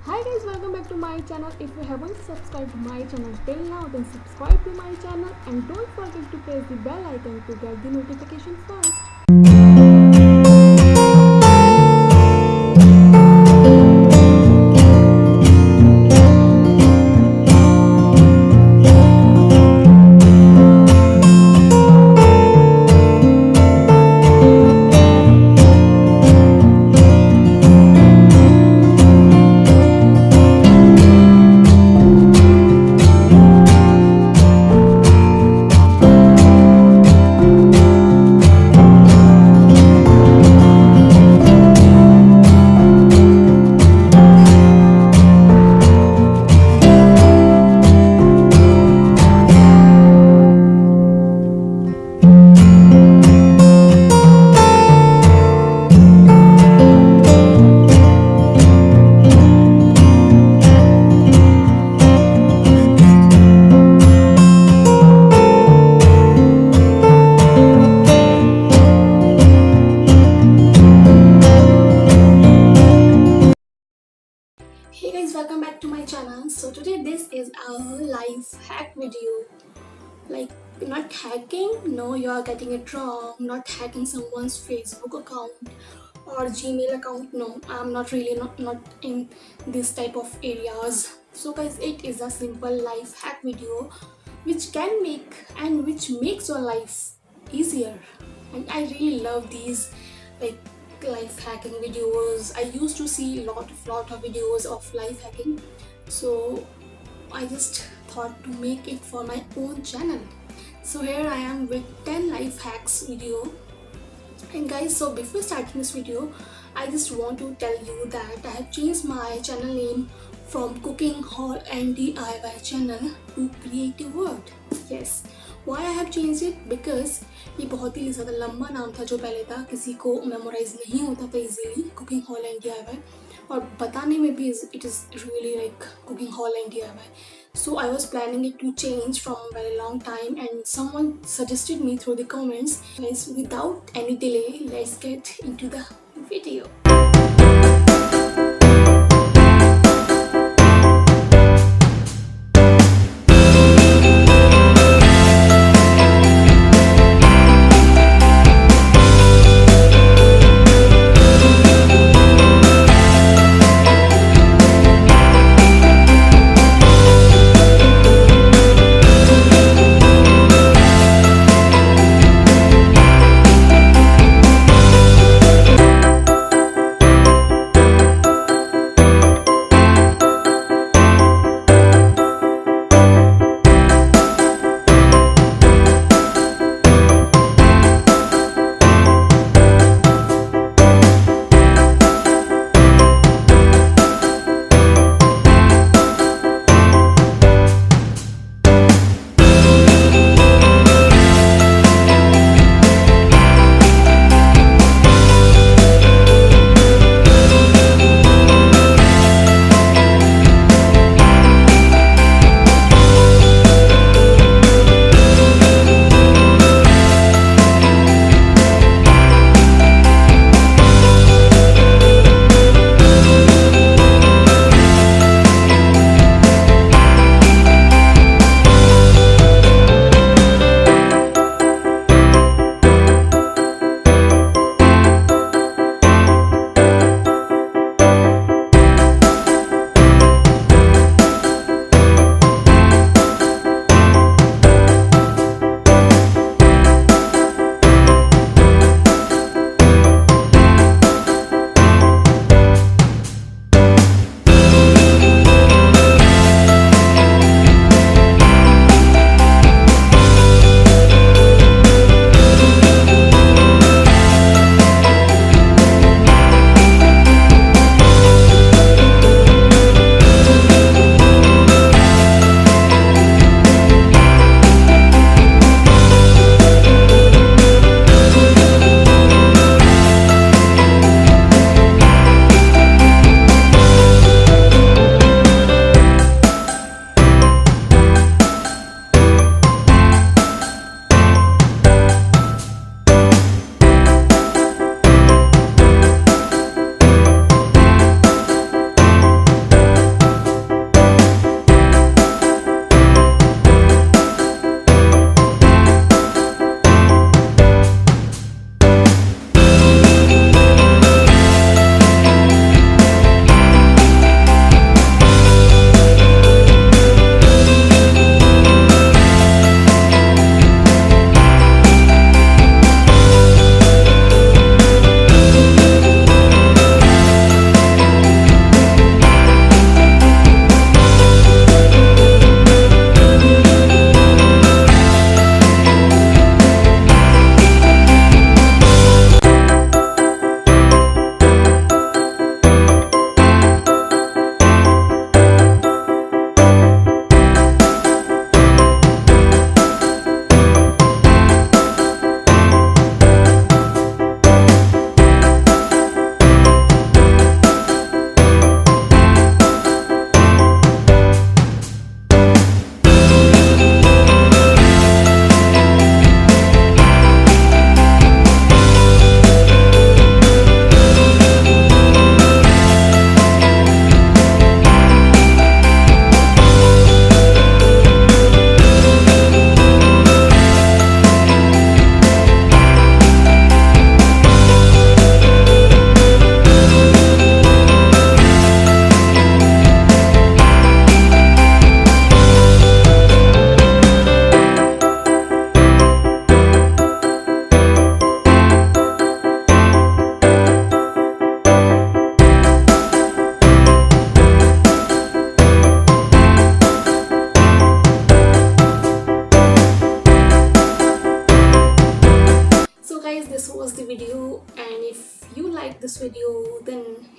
Hi guys, welcome back to my channel. If you haven't subscribed to my channel till now, then subscribe to my channel and don't forget to press the bell icon to get the notification first. Hey guys, welcome back to my channel. So today this is our life hack video. Like, not hacking, no, you are getting it wrong. Not hacking someone's Facebook account or Gmail account. No, I'm not really not in this type of areas. So guys, it is a simple life hack video which can make and which makes your life easier. And I really love these like life hacking videos. I used to see lot of videos of life hacking, so I just thought to make it for my own channel. So here I am with 10 life hacks video. And guys, so before starting this video, I just want to tell you that I have changed my channel name from Cooking Haul and DIY channel to Creative World. Yes, why I have changed it? Because ये बहुत ही ज़्यादा लंबा नाम था जो पहले था, किसी को मेमोराइज नहीं होता था easily, cooking hall and DIY, और बताने में भी it is really like cooking haul and DIY. So I was planning it to change from a very long time, and someone suggested me through the comments. Guys, without any delay, let's get into the video.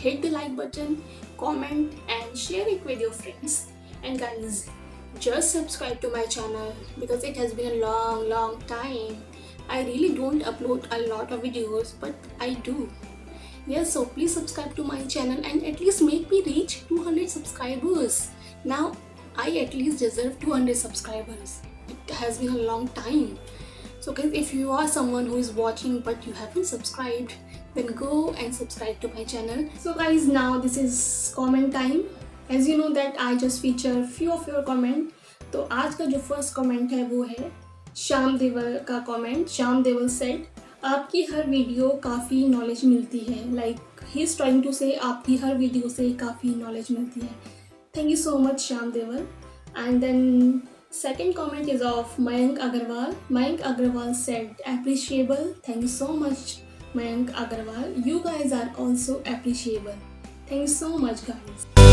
hit the like button, comment and share it with your friends. And guys, just subscribe to my channel because it has been a long time. I really don't upload a lot of videos, but I do. Yes, so please subscribe to my channel and at least make me reach 200 subscribers. Now, I at least deserve 200 subscribers. It has been a long time. So guys, if you are someone who is watching but you haven't subscribed, then go and subscribe to my channel. So guys, now this is comment time. As you know that I just feature few of your comment. तो आज का जो first comment है वो है श्याम देवल का comment. Shyam देवल said, आपकी हर वीडियो काफ़ी नॉलेज मिलती है. Like he is trying to say आपकी हर वीडियो से काफ़ी नॉलेज मिलती है. Thank you so much Shyam Deval. And then second comment is of Mayank Agarwal. Mayank Agarwal said, appreciable. Thank you so much, Mayank Agarwal. You guys are also appreciable. Thank you so much, guys.